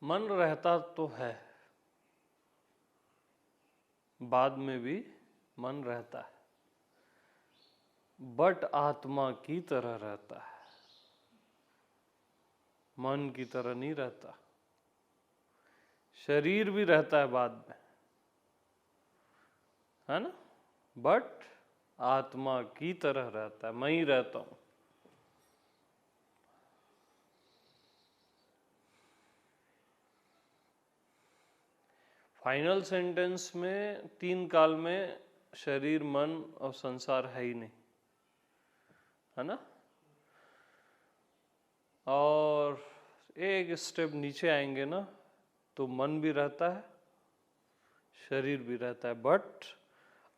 मन रहता तो है, बाद में भी मन रहता है, बट आत्मा की तरह रहता है, मन की तरह नहीं रहता। शरीर भी रहता है बाद में, है ना, बट आत्मा की तरह रहता है, मैं ही रहता हूं। फाइनल सेंटेंस में 3 काल में शरीर, मन और संसार है ही नहीं, है ना। और एक स्टेप नीचे आएंगे ना तो मन भी रहता है, शरीर भी रहता है, बट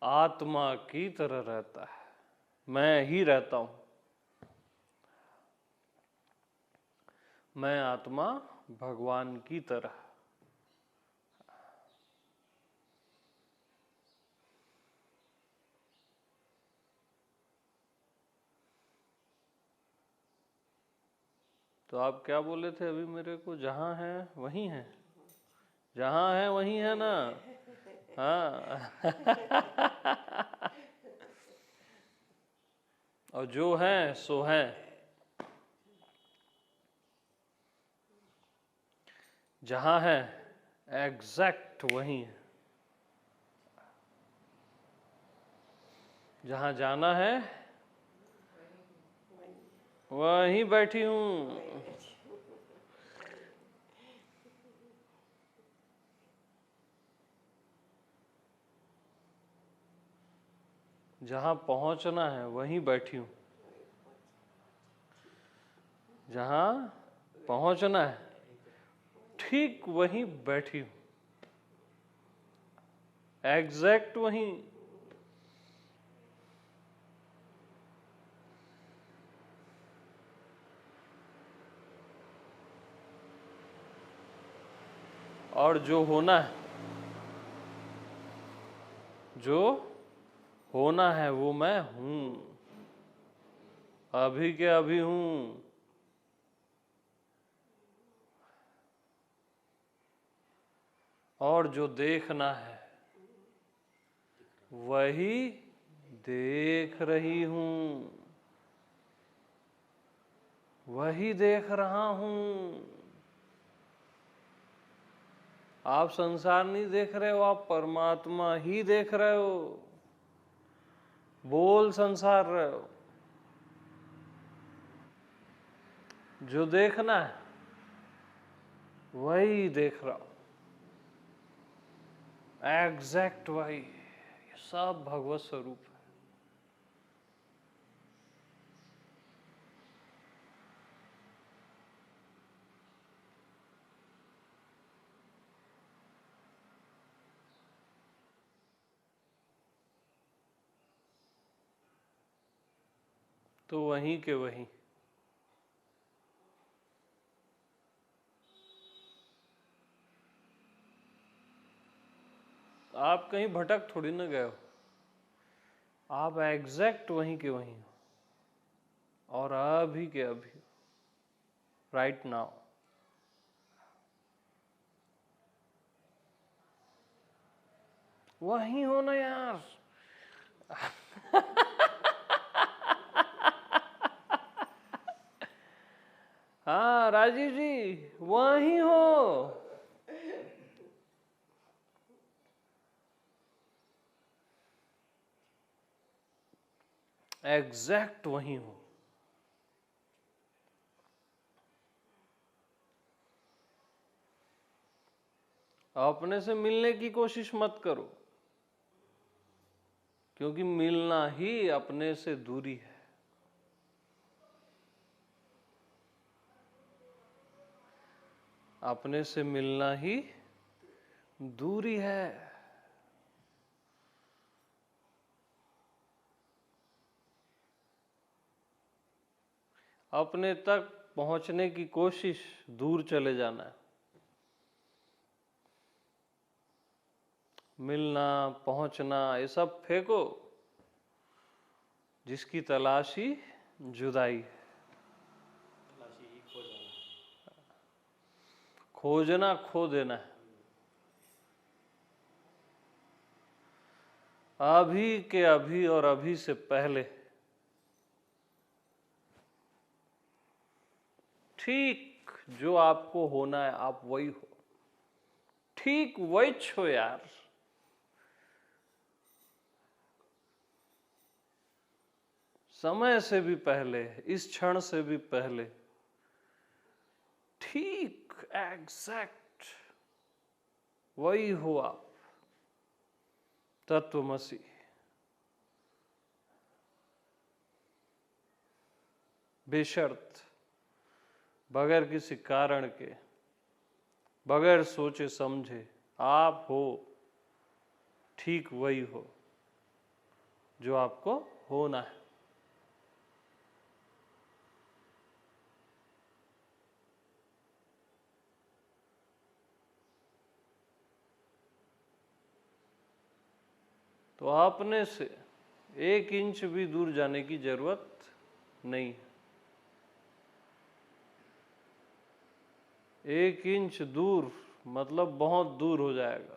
आत्मा की तरह रहता है, मैं ही रहता हूं। मैं आत्मा भगवान की तरह। तो आप क्या बोले थे अभी मेरे को? जहां है वहीं है, जहां है वहीं है ना। हाँ और जो है सो है। जहां है एग्जैक्ट वहीं है, जहां जाना है वहीं बैठी हूं। जहां पहुंचना है वहीं बैठी हूं, जहां पहुंचना है ठीक वहीं बैठी हूं, एग्जैक्ट वहीं। और जो होना है, जो होना है वो मैं हूं, अभी के अभी हूं। और जो देखना है वही देख रही हूं, वही देख रहा हूं। आप संसार नहीं देख रहे हो, आप परमात्मा ही देख रहे हो, बोल संसार रहे हो। जो देखना है वही देख रहा हूं, एग्जैक्ट वही। ये सब भगवत स्वरूप है। तो वहीं के वहीं। आप कहीं भटक थोड़ी ना गए हो, आप एग्जैक्ट वहीं के वहीं हो, और अभी के अभी, राइट नाउ। वहीं हो ना यार। हाँ राजीव जी, वहीं हो, एग्जैक्ट वहीं हो। अपने से मिलने की कोशिश मत करो, क्योंकि मिलना ही अपने से दूरी है। अपने से मिलना ही दूरी है। अपने तक पहुंचने की कोशिश, दूर चले जाना है। मिलना, पहुंचना, ये सब फेंको। जिसकी तलाशी जुदाई है। खोजना खो देना है। अभी के अभी और अभी से पहले ठीक जो आपको होना है आप वही हो, ठीक वही छो यार। समय से भी पहले, इस क्षण से भी पहले, ठीक एग्जैक्ट वही हो आप, तत्वमसि। बेशर्त, बगैर किसी कारण के, बगैर सोचे समझे आप हो, ठीक वही हो जो आपको होना है। तो अपने से 1 इंच भी दूर जाने की जरूरत नहीं है। 1 इंच दूर मतलब बहुत दूर हो जाएगा।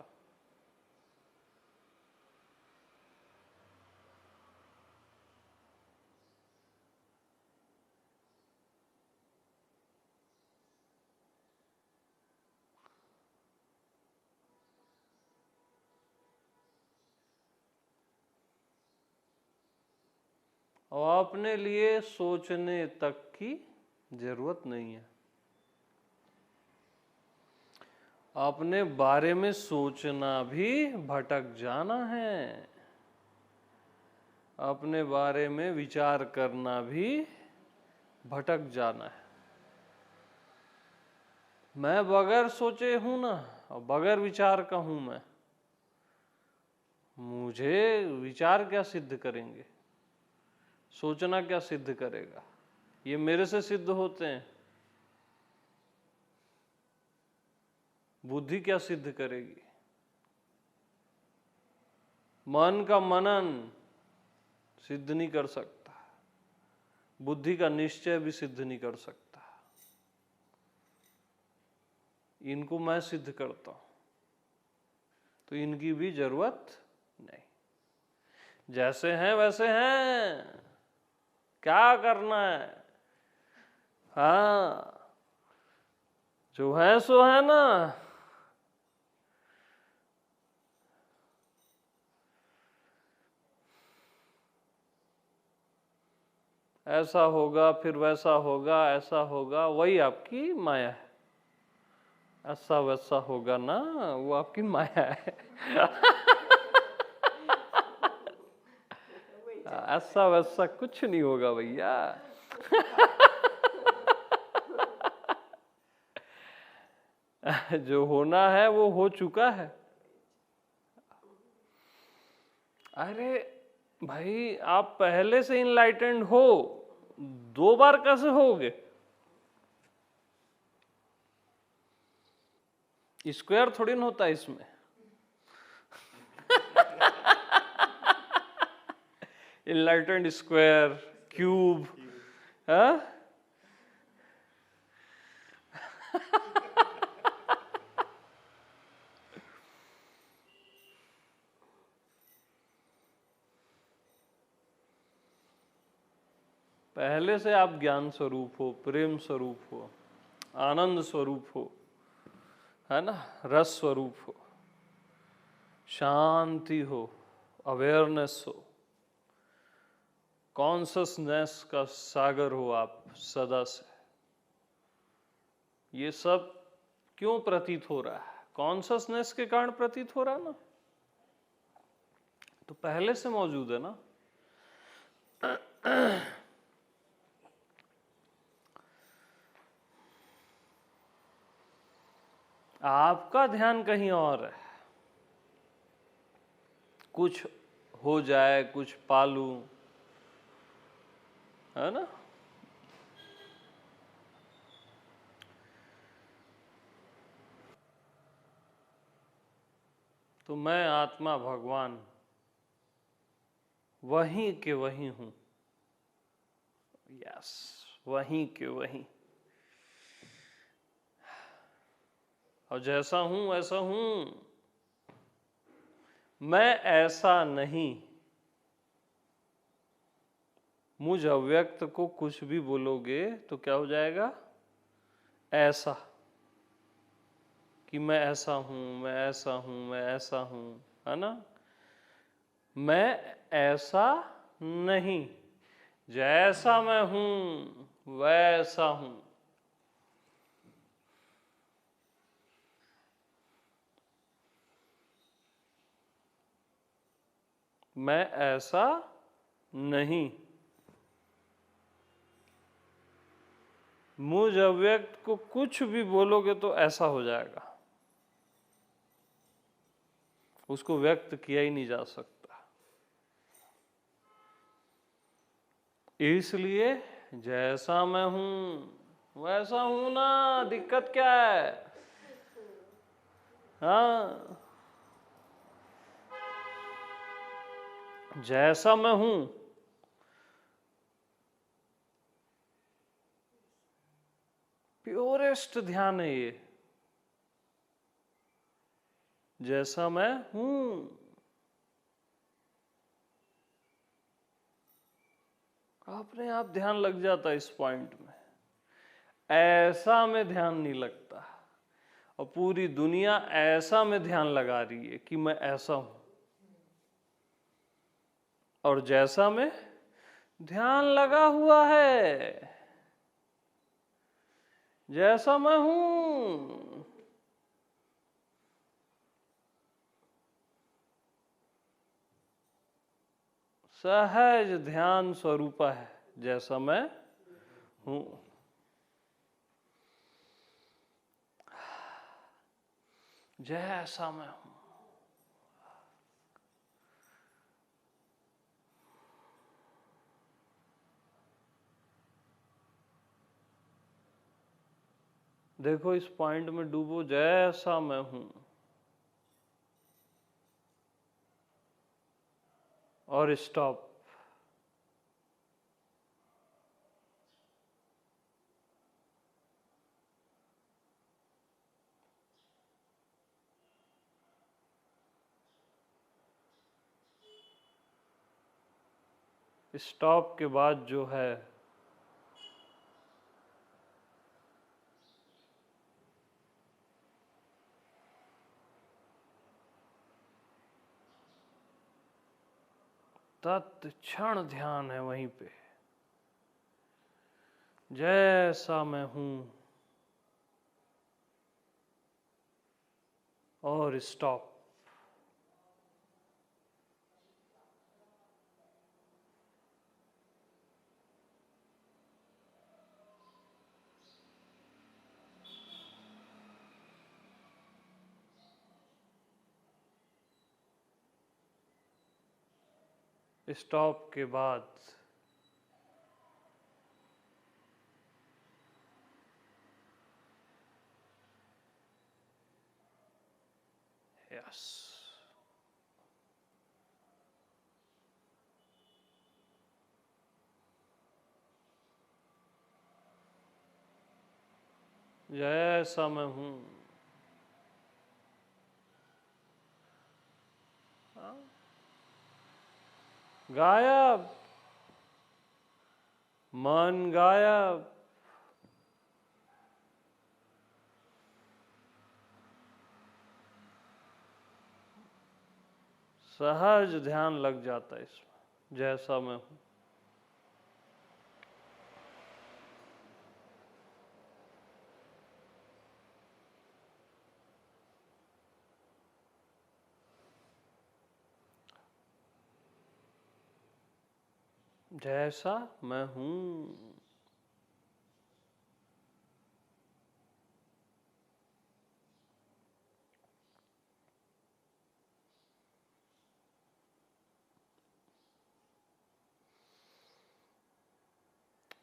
और अपने लिए सोचने तक की जरूरत नहीं है। अपने बारे में सोचना भी भटक जाना है। अपने बारे में विचार करना भी भटक जाना है। मैं बगैर सोचे हूं ना, और बगैर विचार का हूं मैं। मुझे विचार क्या सिद्ध करेंगे, सोचना क्या सिद्ध करेगा? ये मेरे से सिद्ध होते हैं। बुद्धि क्या सिद्ध करेगी? मन का मनन सिद्ध नहीं कर सकता, बुद्धि का निश्चय भी सिद्ध नहीं कर सकता। इनको मैं सिद्ध करता हूं, तो इनकी भी जरूरत नहीं। जैसे हैं वैसे हैं, क्या करना है? हाँ, जो है सो है ना। ऐसा होगा फिर वैसा होगा, ऐसा होगा, वही आपकी माया है। ऐसा वैसा होगा ना, वो आपकी माया है। ऐसा वैसा कुछ नहीं होगा भैया। जो होना है वो हो चुका है। अरे भाई, आप पहले से इनलाइटेंड हो, 2 बार कैसे होगे? स्क्वायर थोड़ी ना होता है इसमें। इनलाइटेंड स्क्वायर, क्यूब, हाँ? पहले से आप ज्ञान स्वरूप हो, प्रेम स्वरूप हो, आनंद स्वरूप हो, है ना, रस स्वरूप हो, शांति हो, अवेयरनेस हो, कॉन्शसनेस का सागर हो आप सदा से। ये सब क्यों प्रतीत हो रहा है? कॉन्शसनेस के कारण प्रतीत हो रहा है ना, तो पहले से मौजूद है ना। आपका ध्यान कहीं और है। कुछ हो जाए, कुछ पालू, है ना। तो मैं आत्मा भगवान वहीं के वहीं हूं। यस, वहीं के वहीं। और जैसा हूं ऐसा हूं। मैं ऐसा नहीं। मुझ अव्यक्त को कुछ भी बोलोगे तो क्या हो जाएगा? ऐसा। कि मैं ऐसा हूं, मैं ऐसा हूं, मैं ऐसा हूं, है ना? मैं ऐसा नहीं, जैसा मैं हूं वैसा हूं। मैं ऐसा नहीं। मुझ अव्यक्त को कुछ भी बोलोगे तो ऐसा हो जाएगा, उसको व्यक्त किया ही नहीं जा सकता। इसलिए जैसा मैं हूं वैसा हूं ना, दिक्कत क्या है? हाँ, जैसा मैं हूं। प्योरेस्ट ध्यान है ये, जैसा मैं हूं। अपने आप ध्यान लग जाता है इस पॉइंट में। ऐसा में ध्यान नहीं लगता, और पूरी दुनिया ऐसा में ध्यान लगा रही है कि मैं ऐसा हूं, और जैसा में ध्यान लगा हुआ है, जैसा मैं हूं। सहज ध्यान स्वरूपा है, जैसा मैं हूं। जैसा मैं हूं। देखो इस पॉइंट में डूबो, जैसा मैं हूं, और स्टॉप। स्टॉप के बाद जो है तत्क्षण ध्यान है वहीं पे, जैसा मैं हूं, और स्टॉप। स्टॉप के बाद यस, जैसा मैं हूं। गायब, मन गायब। सहज ध्यान लग जाता है इसमें, जैसा मैं हूं। जैसा मैं हूं।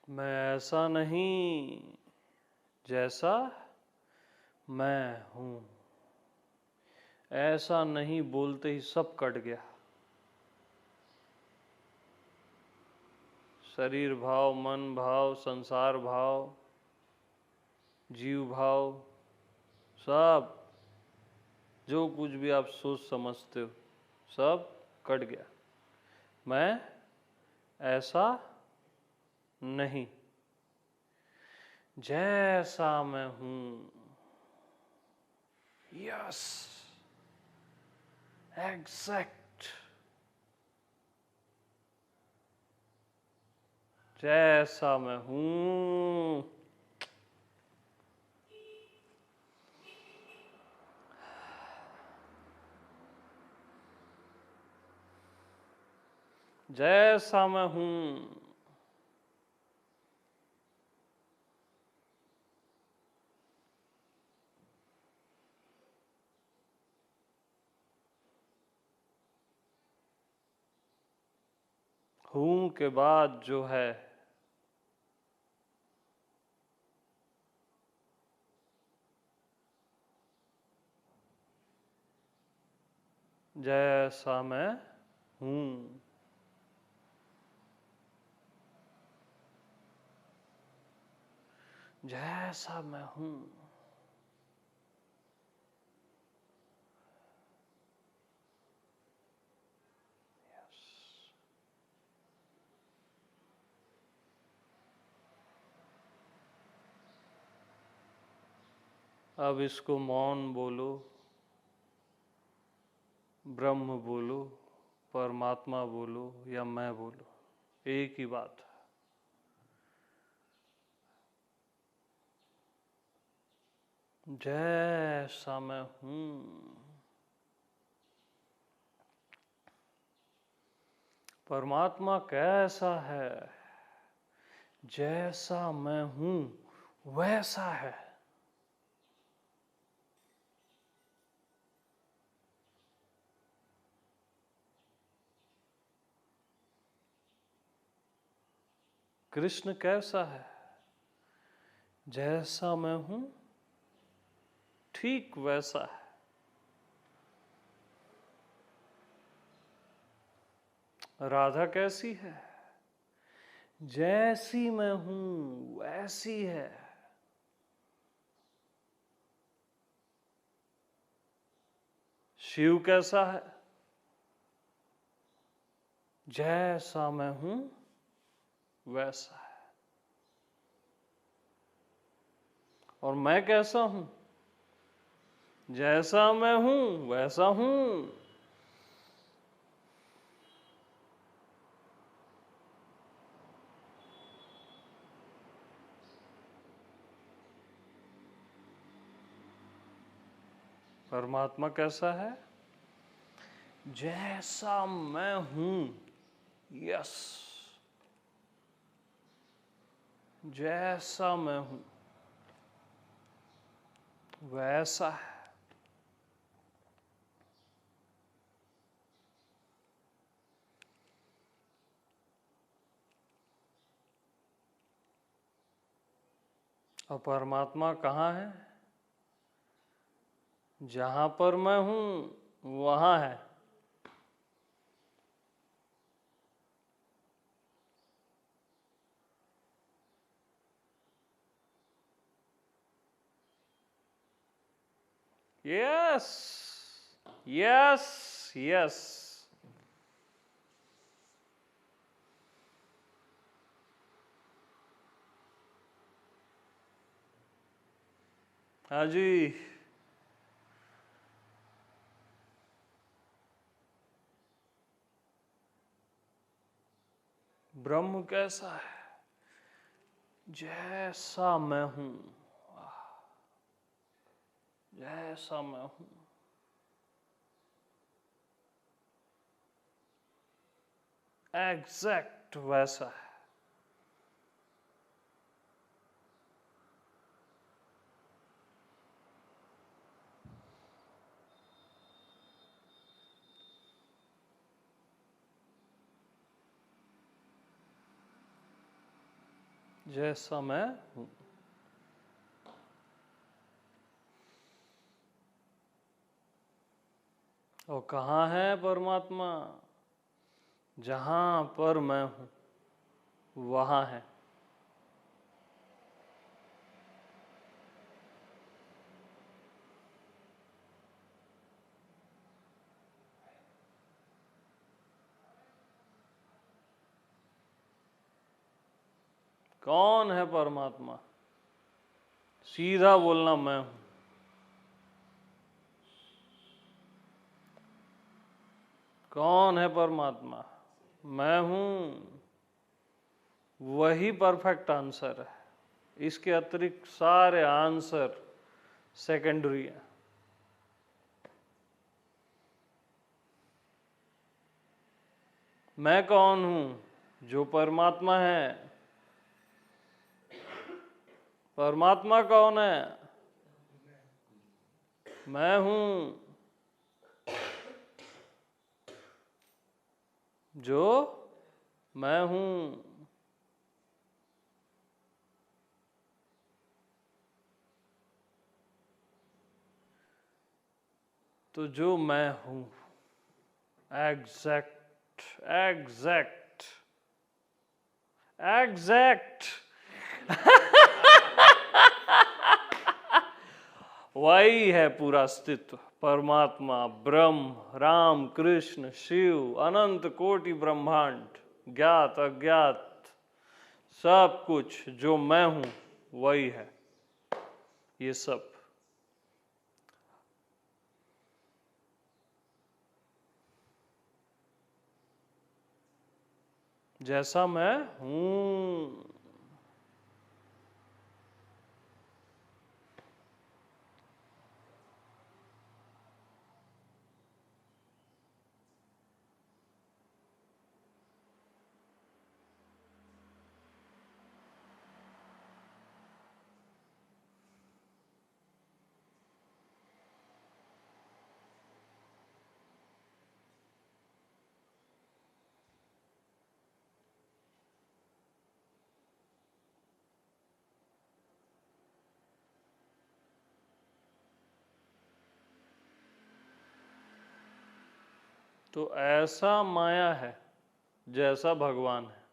मैं ऐसा नहीं, जैसा मैं हूं। ऐसा नहीं बोलते ही सब कट गया। शरीर भाव, मन भाव, संसार भाव, जीव भाव, सब जो कुछ भी आप सोच समझते हो सब कट गया। मैं ऐसा नहीं, जैसा मैं हूं। यस, एग्जैक्ट, जैसा मैं हूं। जैसा मैं हूं। हूं के बाद जो है जैसा मैं हूं। जैसा मैं हूं। अब इसको मौन बोलो, ब्रह्म बोलो, परमात्मा बोलो या मैं बोलो, एक ही बात है। जैसा मैं हूं। परमात्मा कैसा है? जैसा मैं हूं वैसा है। कृष्ण कैसा है? जैसा मैं हूं ठीक वैसा है। राधा कैसी है? जैसी मैं हूं वैसी है। शिव कैसा है? जैसा मैं हूं वैसा है। और मैं कैसा हूं? जैसा मैं हूं वैसा हूं। परमात्मा कैसा है? जैसा मैं हूं, यस, जैसा मैं हूं वैसा है। और परमात्मा कहाँ है? जहां पर मैं हूं वहां है। Yes, yes, yes. हाँ जी। ब्रह्म कैसा है? जैसा मैं हूं, जैसा मैं हूं, एग्जैक्ट वैसा है। जैसा मैं हूं। और कहाँ है परमात्मा? जहां पर मैं हूं वहां है। कौन है परमात्मा? सीधा बोलना मैं हूं। कौन है परमात्मा? मैं हूं। वही परफेक्ट आंसर है। इसके अतिरिक्त सारे आंसर सेकेंडरी हैं। मैं कौन हूं? जो परमात्मा है। परमात्मा कौन है? मैं हूं। जो मैं हूं। तो जो मैं हूं, एग्जैक्ट एग्जैक्ट एग्जैक्ट वही है पूरा अस्तित्व। परमात्मा, ब्रह्म, राम, कृष्ण, शिव, अनंत कोटि ब्रह्मांड, ज्ञात अज्ञात, सब कुछ जो मैं हूं वही है ये सब। जैसा मैं हूं। तो ऐसा माया है जैसा भगवान है।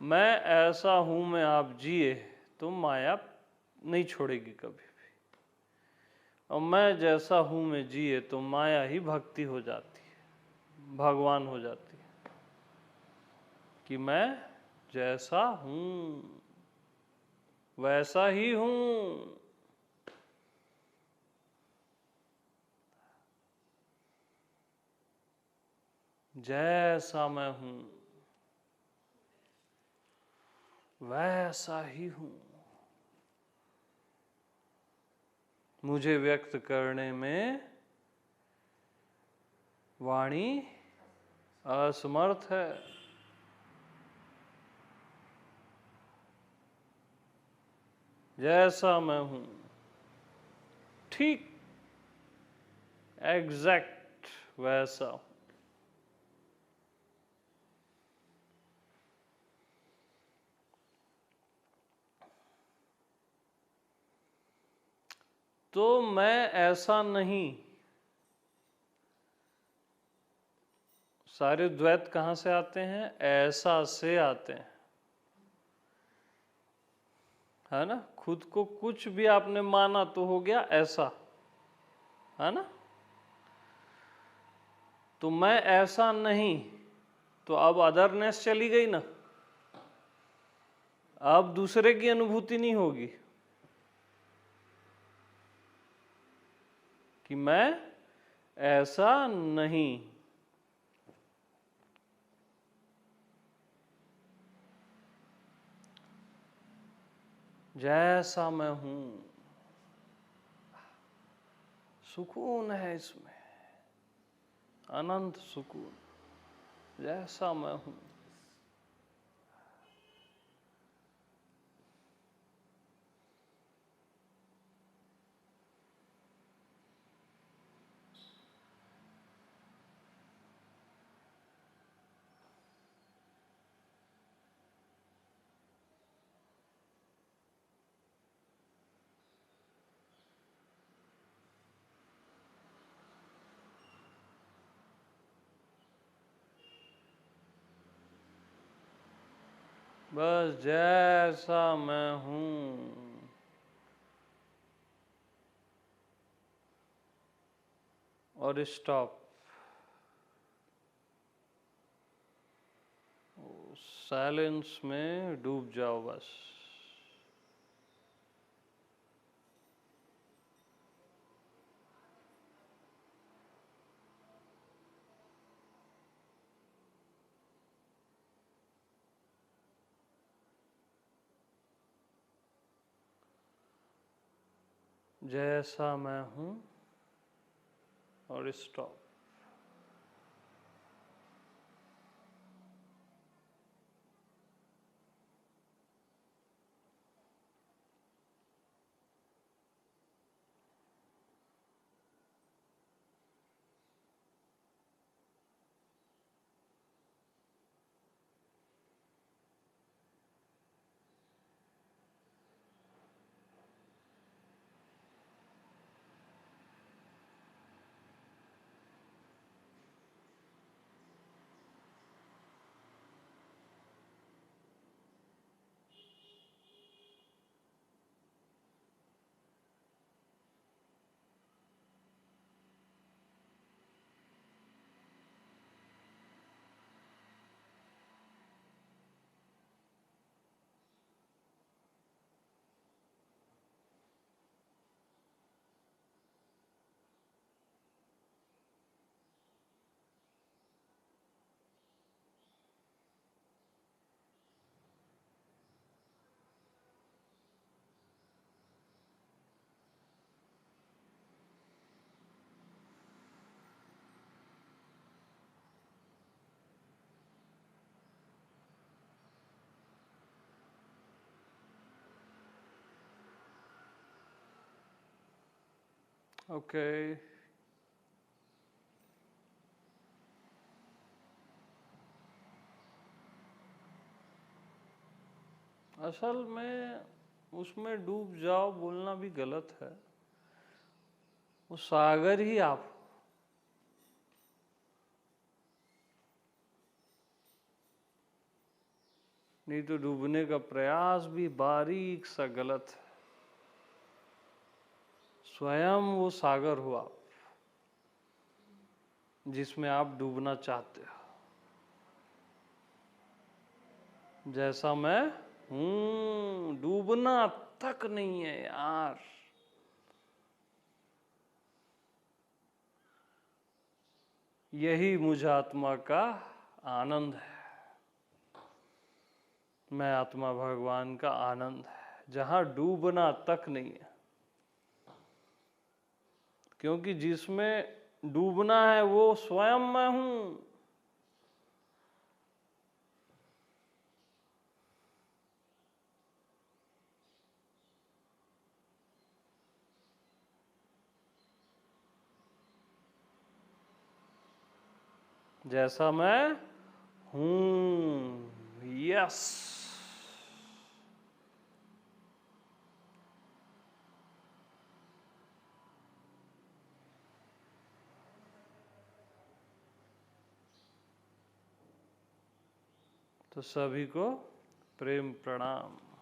मैं ऐसा हूं में आप जिए तो माया नहीं छोड़ेगी कभी भी। और मैं जैसा हूं में जिए तो माया ही भक्ति हो जाती है, भगवान हो जाती है। कि मैं जैसा हूं वैसा ही हूं। जैसा मैं हूं वैसा ही हूं। मुझे व्यक्त करने में वाणी असमर्थ है। जैसा मैं हूं, ठीक एग्जैक्ट वैसा हूं। तो मैं ऐसा नहीं। सारे द्वैत कहां से आते हैं? ऐसा से आते हैं, है ना। खुद को कुछ भी आपने माना तो हो गया ऐसा, है ना। तो मैं ऐसा नहीं, तो अब अदरनेस चली गई ना। अब दूसरे की अनुभूति नहीं होगी कि मैं ऐसा नहीं। जैसा मैं हूं, सुकून है इसमें, अनंत सुकून। जैसा मैं हूं। बस जैसा मैं हूं। और स्टॉप। साइलेंस में डूब जाओ बस। जैसा मैं हूं और स्टॉप। ओके। असल में उसमें डूब जाओ बोलना भी गलत है। वो सागर ही आप। नहीं तो डूबने का प्रयास भी बारीक सा गलत है। स्वयं वो सागर हो आप, जिसमें आप डूबना चाहते हो। जैसा मैं हूं, डूबना तक नहीं है यार। यही मुझ आत्मा का आनंद है। मैं आत्मा भगवान का आनंद है, जहां डूबना तक नहीं है। क्योंकि जिसमें डूबना है वो स्वयं मैं हूं। जैसा मैं हूं। यस। तो सभी को प्रेम प्रणाम।